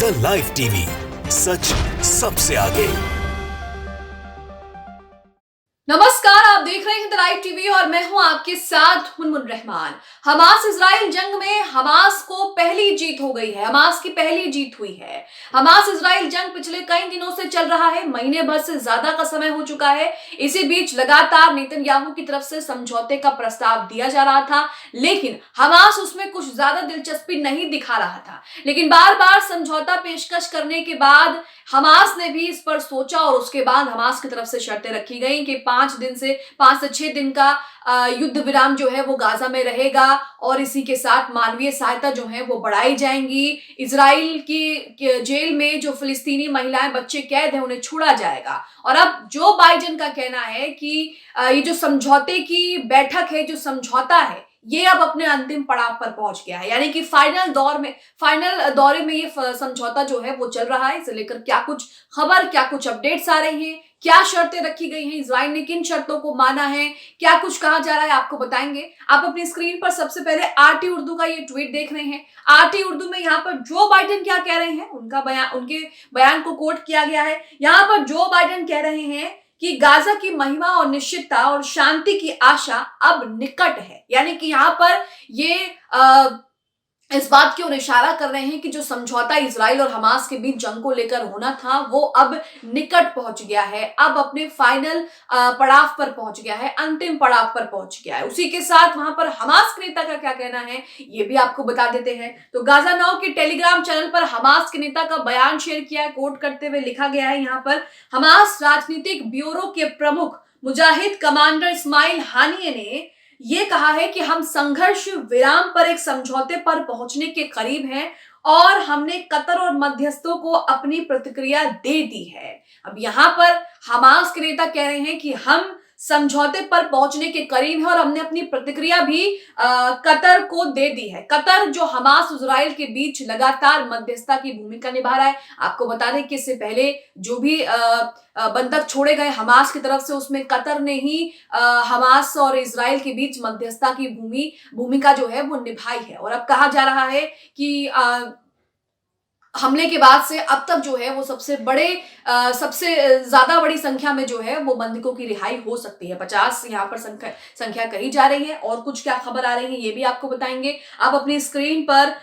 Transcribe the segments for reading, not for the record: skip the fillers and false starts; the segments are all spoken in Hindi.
इंडिया लाइव टीवी, सच सबसे आगे। नमस्कार, आप देख रहे हैं द लाइव टीवी और मैं हूं आपके साथ मुनमुन रहमान। हमास इजराइल जंग में हमास को पहली जीत हो गई है। हमास की पहली जीत हुई है। हमास इजराइल जंग पिछले कई दिनों से चल रहा है, महीने भर से ज्यादा का समय हो चुका है। इसी बीच लगातार नेतन्याहू की तरफ से समझौते का प्रस्ताव दिया जा रहा था, लेकिन हमास उसमें कुछ ज्यादा दिलचस्पी नहीं दिखा रहा था। लेकिन बार बार समझौता पेशकश करने के बाद हमास ने भी इस पर सोचा और उसके बाद हमास की तरफ से शर्तें रखी गई कि 5 से 6 दिन का युद्ध विराम जो है वो गाजा में रहेगा और इसी के साथ मानवीय सहायता जो है वो बढ़ाई जाएंगी। इजराइल की जेल में जो फिलिस्तीनी महिलाएं बच्चे कैद हैं उन्हें छोड़ा जाएगा। और अब जो बाइडेन का कहना है कि ये जो समझौते की बैठक है, जो समझौता है, ये अब अपने अंतिम पड़ाव पर पहुंच गया है। यानी कि फाइनल दौरे में ये समझौता जो है वो चल रहा है। इसे लेकर क्या कुछ अपडेट्स आ रही हैं, क्या शर्तें रखी गई हैं, इजराइल ने किन शर्तों को माना है, क्या कुछ कहा जा रहा है, आपको बताएंगे। आप अपनी स्क्रीन पर सबसे पहले आरटी उर्दू का ये ट्वीट देख रहे हैं। आरटी उर्दू में यहाँ पर जो बाइडेन क्या कह रहे हैं उनके बयान को कोट किया गया है। यहाँ पर जो बाइडेन कह रहे हैं कि गाजा की महिमा और निश्चितता और शांति की आशा अब निकट है। यानी कि यहाँ पर ये इस बात की ओर इशारा कर रहे हैं कि जो समझौता इजराइल और हमास के बीच जंग को लेकर होना था वो अब निकट पहुंच गया है, अब अपने फाइनल पड़ाव पर पहुंच गया है, अंतिम पड़ाव पर पहुंच गया है। उसी के साथ वहां पर हमास के नेता का क्या कहना है ये भी आपको बता देते हैं। तो गाजा नाउ के टेलीग्राम चैनल पर हमास के नेता का बयान शेयर किया है, कोट करते हुए लिखा गया है यहाँ पर, हमास राजनीतिक ब्यूरो के प्रमुख मुजाहिद कमांडर इस्माइल हानिये ने ये कहा है कि हम संघर्ष विराम पर एक समझौते पर पहुंचने के करीब हैं और हमने कतर और मध्यस्थों को अपनी प्रतिक्रिया दे दी है। अब यहां पर हमास के नेता कह रहे हैं कि हम समझौते पर पहुंचने के करीब है और हमने अपनी प्रतिक्रिया भी कतर को दे दी है। कतर जो हमास इजराइल के बीच लगातार मध्यस्थता की भूमिका निभा रहा है। आपको बता दें कि इससे पहले जो भी बंधक छोड़े गए हमास की तरफ से, उसमें कतर ने ही हमास और इजराइल के बीच मध्यस्थता की भूमिका जो है वो निभाई है। और अब कहा जा रहा है कि हमले के बाद से अब तक जो है वो सबसे ज्यादा बड़ी संख्या में जो है वो बंधकों की रिहाई हो सकती है। 50 यहाँ पर संख्या कही जा रही है। और कुछ क्या खबर आ रही है ये भी आपको बताएंगे। आप अपनी स्क्रीन पर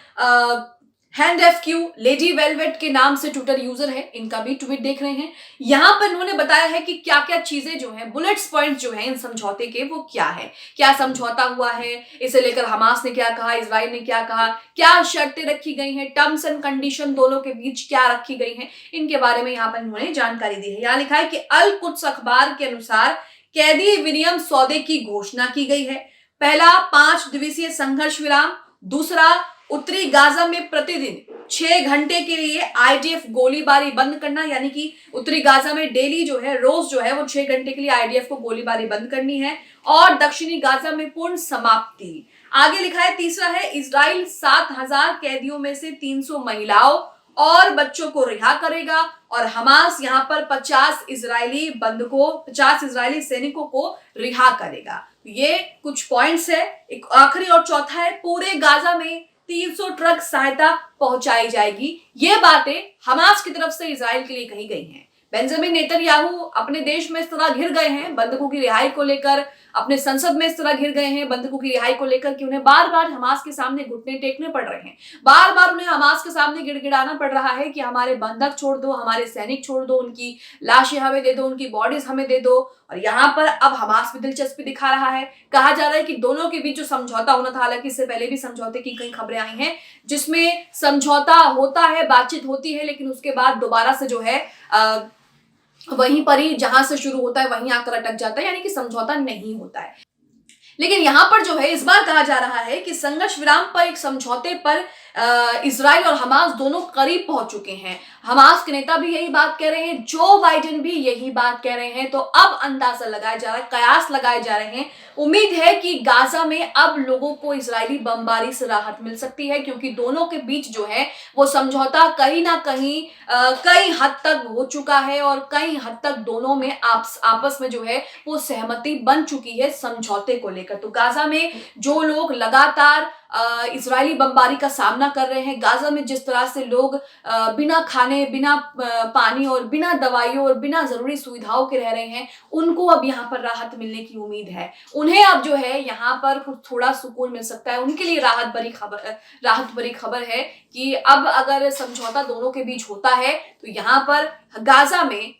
hand F Q lady velvet के नाम से ट्विटर यूजर है, इनका भी ट्वीट देख रहे हैं। यहां पर इन्होंने बताया है कि क्या क्या चीजें जो है, बुलेट्स पॉइंट जो है इन समझौते के, वो क्या है, क्या समझौता हुआ है, इसे लेकर हमास ने क्या कहा, इजराइल ने क्या कहा, क्या शर्तें रखी गई हैं, टर्म्स एंड कंडीशन दोनों के बीच क्या रखी गई हैं, इनके बारे में यहाँ पर इन्होंने जानकारी दी है। यहाँ लिखा है कि अल कुद्स अखबार के अनुसार कैदी विनिमय सौदे की घोषणा की गई है। पहला 5 दिवसीय संघर्ष विराम, दूसरा उत्तरी गाजा में प्रतिदिन 6 घंटे के लिए आईडीएफ गोलीबारी बंद करना, यानी कि उत्तरी गाजा में डेली जो है, रोज जो है वो 6 घंटे के लिए आईडीएफ को गोलीबारी बंद करनी है। और दक्षिणी गाजा में पूर्ण समाप्ति। आगे लिखा है तीसरा है इजराइल 7000 कैदियों में से 300 महिलाओं और बच्चों को रिहा करेगा और हमास यहाँ पर 50 इजरायली सैनिकों को रिहा करेगा। ये कुछ पॉइंट्स है। एक आखिरी और चौथा है पूरे गाजा में 300 ट्रक सहायता पहुंचाई जाएगी। ये बातें हमास की तरफ से इजराइल के लिए कही गई हैं। बेंजामिन नेतन्याहू अपने देश में इस तरह घिर गए हैं बंधकों की रिहाई को लेकर, अपने संसद में इस तरह घिर गए हैं बंधकों की रिहाई को लेकर कि उन्हें बार बार हमास के सामने घुटने टेकने पड़ रहे हैं। बार बार उन्हें हमास के सामने गिड़गिड़ाना पड़ रहा है कि हमारे बंधक छोड़ दो, हमारे सैनिक छोड़ दो, उनकी लाशें हमें दे दो, उनकी बॉडीज हमें दे दो। और यहाँ पर अब हमास भी दिलचस्पी दिखा रहा है। कहा जा रहा है कि दोनों के बीच जो समझौता होना था, हालांकि इससे पहले भी समझौते की कई खबरें आई हैं जिसमें समझौता होता है, बातचीत होती है, लेकिन उसके बाद दोबारा से जो है वहीं पर ही जहां से शुरू होता है वहीं आकर अटक जाता है, यानी कि समझौता नहीं होता है। लेकिन यहां पर जो है इस बार कहा जा रहा है कि संघर्ष विराम पर एक समझौते पर इजराइल और हमास दोनों करीब पहुंच चुके हैं। हमास के नेता भी यही बात कह रहे हैं, जो बाइडेन भी यही बात कह रहे हैं। तो अब अंदाजा लगाया जा रहा है, कयास लगाए जा रहे हैं। उम्मीद है कि गाजा में अब लोगों को इजरायली बमबारी से राहत मिल सकती है, क्योंकि दोनों के बीच जो है वो समझौता कहीं ना कहीं कई हद तक हो चुका है और कई हद तक दोनों में आपस में जो है वो सहमति बन चुकी है समझौते को लेकर। तो गाजा में जो लोग लगातार इजरायली बमबारी का सामना कर रहे हैं। गाजा में जिस तरह से लोग बिना खाने, बिना पानी और बिना दवाइयों और बिना जरूरी सुविधाओं के रह रहे हैं, उनको अब यहाँ पर राहत मिलने की उम्मीद है। उन्हें अब जो है यहाँ पर कुछ थोड़ा सुकून मिल सकता है। उनके लिए राहत भरी खबर है कि अब अगर समझौता दोनों के बीच होता है तो यहाँ पर गाजा में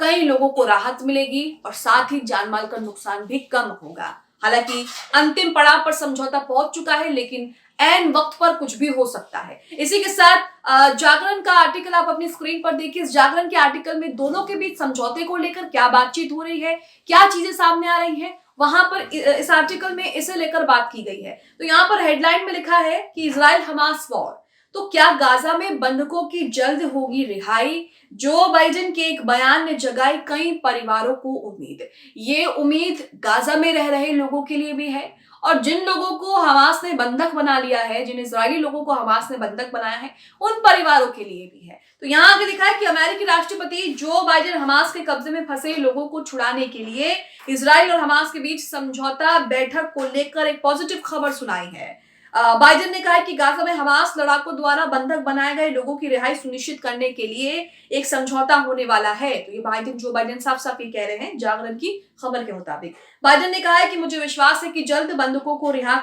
कई लोगों को राहत मिलेगी और साथ ही जानमाल का नुकसान भी कम होगा। हालांकि अंतिम पड़ाव पर समझौता पहुंच चुका है, लेकिन ऐन वक्त पर कुछ भी हो सकता है। इसी के साथ जागरण का आर्टिकल आप अपनी स्क्रीन पर देखिए। इस जागरण के आर्टिकल में दोनों के बीच समझौते को लेकर क्या बातचीत हो रही है, क्या चीजें सामने आ रही हैं, वहां पर इस आर्टिकल में इसे लेकर बात की गई है। तो यहाँ पर हेडलाइन में लिखा है कि इजराइल हमास वॉर, तो क्या गाजा में बंधकों की जल्द होगी रिहाई? जो बाइडेन के एक बयान ने जगाई कई परिवारों को उम्मीद। ये उम्मीद गाजा में रह रहे लोगों के लिए भी है और जिन लोगों को हमास ने बंधक बना लिया है, जिन इजरायली लोगों को हमास ने बंधक बनाया है, उन परिवारों के लिए भी है। तो यहाँ आगे लिखा है कि अमेरिकी राष्ट्रपति जो बाइडेन हमास के कब्जे में फंसे लोगों को छुड़ाने के लिए इजराइल और हमास के बीच समझौता बैठक को लेकर एक पॉजिटिव खबर सुनाई है। बाइडेन ने कहा है कि गाजा में हमास लड़ाकों द्वारा बंधक बनाए गए लोगों की रिहाई सुनिश्चित करने के लिए एक समझौता होने वाला है। तो ये जो बाइडेन साफ ये कह रहे हैं जागरण की खबर के मुताबिक। बाइडेन ने कहा है कि मुझे विश्वास है कि जल्द बंधकों को रिहा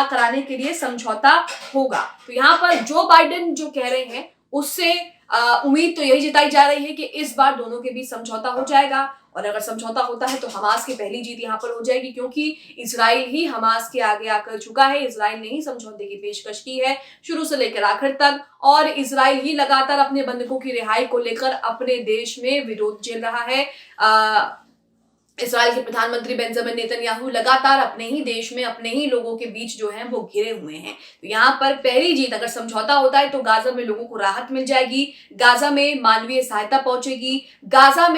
कराने के लिए समझौता होगा। तो यहाँ पर जो बाइडेन जो कह रहे हैं उससे उम्मीद तो यही जताई जा रही है कि इस बार दोनों के बीच समझौता हो जाएगा और अगर समझौता होता है तो हमास की पहली जीत यहाँ पर हो जाएगी, क्योंकि इजराइल ही हमास के आगे आकर चुका है। इजराइल ने ही समझौते की पेशकश की है शुरू से लेकर आखिर तक, और इजराइल ही लगातार अपने बंधकों की रिहाई को लेकर अपने देश में विरोध झेल रहा है। इस्राएल के प्रधानमंत्री बेंजामिन नेतन्याहू लगातार अपने ही देश में अपने ही लोगों के बीच जो हैं वो घिरे हुए हैं। तो यहाँ पर पहली जीत, अगर समझौता होता है तो गाजा में लोगों को राहत मिल जाएगी, गाजा में मानवीय सहायता पहुंचेगी, गाजा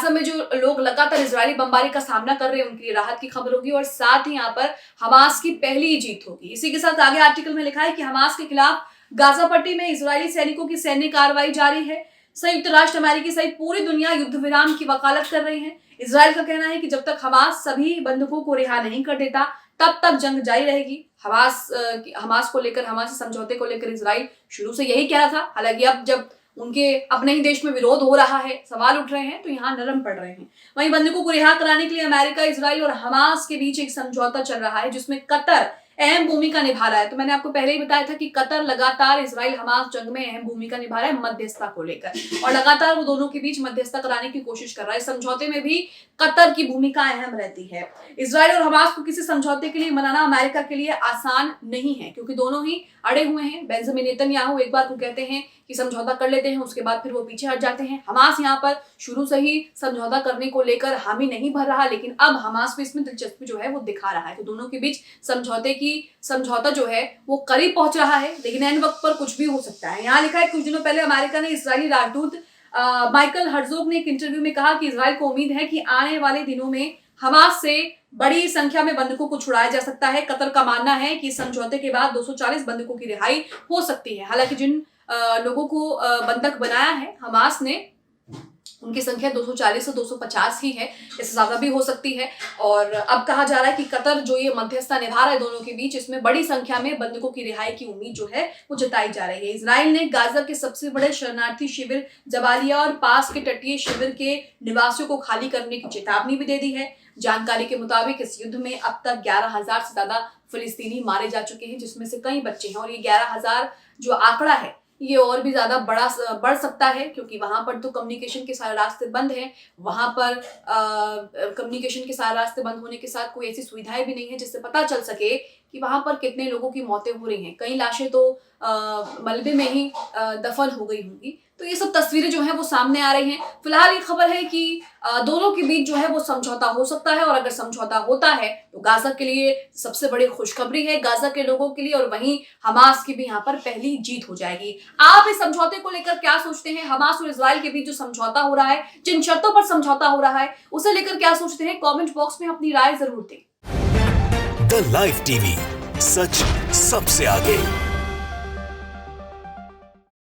में जो लोग लगातार इजरायली बमबारी का सामना कर रहे हैं उनके लिए राहत की खबर होगी और साथ ही यहाँ पर हमास की पहली जीत होगी। इसी के साथ आगे आर्टिकल में लिखा है कि हमास के खिलाफ गाजा पट्टी में इजरायली सैनिकों की सैन्य कार्रवाई जारी है। संयुक्त राष्ट्र अमेरिकी सहित पूरी दुनिया युद्ध विराम की वकालत कर रही है। इजराइल का कहना है कि जब तक हमास सभी बंधकों को रिहा नहीं कर देता तब तक जंग जारी रहेगी। हमास को लेकर, हमास समझौते को लेकर इजराइल शुरू से यही कह रहा था। हालांकि अब जब उनके अपने ही देश में विरोध हो रहा है, सवाल उठ रहे हैं, तो यहाँ नरम पड़ रहे हैं। वहीं बंधकों को रिहा कराने के लिए अमेरिका, इजराइल और हमास के बीच एक समझौता चल रहा है जिसमें कतर अहम भूमिका निभा रहा है। तो मैंने आपको पहले ही बताया था कि कतर लगातार इजराइल हमास जंग में अहम भूमिका निभा रहा है मध्यस्थता को लेकर, और लगातार वो दोनों के बीच मध्यस्थता कराने की कोशिश कर रहा है। समझौते में भी कतर की भूमिका अहम रहती है। इजराइल और हमास को किसी समझौते के लिए मनाना अमेरिका के लिए आसान नहीं है, क्योंकि दोनों ही अड़े हुए हैं। बेंजामिन नेतन्याहू एक बार को कहते हैं कि समझौता कर लेते हैं, उसके बाद फिर वो पीछे हट जाते हैं। हमास यहाँ पर शुरू से ही समझौता करने को लेकर हामी नहीं भर रहा, लेकिन अब हमास भी इसमें दिलचस्पी जो है वो दिखा रहा है। तो दोनों के बीच समझौता जो है वो करीब पहुंच रहा है, लेकिन ऐन वक्त पर कुछ भी हो सकता है। यहाँ लिखा है कुछ दिनों पहले अमेरिका ने इजरायली राजदूत माइकल हर्जोग ने एक इंटरव्यू में कहा कि इजराइल को उम्मीद है कि आने वाले दिनों में हमास से बड़ी संख्या में बंधकों को छुड़ाया जा सकता है। कतर का मानना है कि समझौते के बाद 240 बंधकों की रिहाई हो सकती है। हालांकि जिन लोगों को बंधक बनाया है हमास ने, उनकी संख्या 240 से 250 ही है, इससे ज्यादा भी हो सकती है। और अब कहा जा रहा है कि कतर जो ये मध्यस्थता निभा रहा है दोनों के बीच, इसमें बड़ी संख्या में बंधकों की रिहाई की उम्मीद जो है वो जताई जा रही है। इजराइल ने गाजा के सबसे बड़े शरणार्थी शिविर जबालिया और पास के तटीय शिविर के निवासियों को खाली करने की चेतावनी भी दे दी है। जानकारी के मुताबिक इस युद्ध में अब तक 11,000 से ज्यादा फिलिस्तीनी मारे जा चुके हैं, जिसमें से कई बच्चे हैं, और ये 11,000 जो आंकड़ा है ये और भी ज्यादा बढ़ सकता है, क्योंकि वहां पर तो कम्युनिकेशन के सारे रास्ते बंद हैं। वहां पर कम्युनिकेशन के सारे रास्ते बंद होने के साथ कोई ऐसी सुविधाएं भी नहीं है जिससे पता चल सके कि वहां पर कितने लोगों की मौतें हो रही हैं। कई लाशें तो मलबे में ही दफन हो गई होंगी। तो ये सब तस्वीरें जो है वो सामने आ रही हैं। फिलहाल ये खबर है कि दोनों के बीच जो है वो समझौता हो सकता है, और अगर समझौता होता है तो गाजा के लिए सबसे बड़ी खुशखबरी है, गाजा के लोगों के लिए, और वहीं हमास की भी यहाँ पर पहली जीत हो जाएगी। आप इस समझौते को लेकर क्या सोचते हैं? हमास और इजराइल के बीच जो समझौता हो रहा है, जिन शर्तों पर समझौता हो रहा है, उसे लेकर क्या सोचते हैं? कॉमेंट बॉक्स में अपनी राय जरूर दें। द लाइव टीवी, सच सबसे आगे।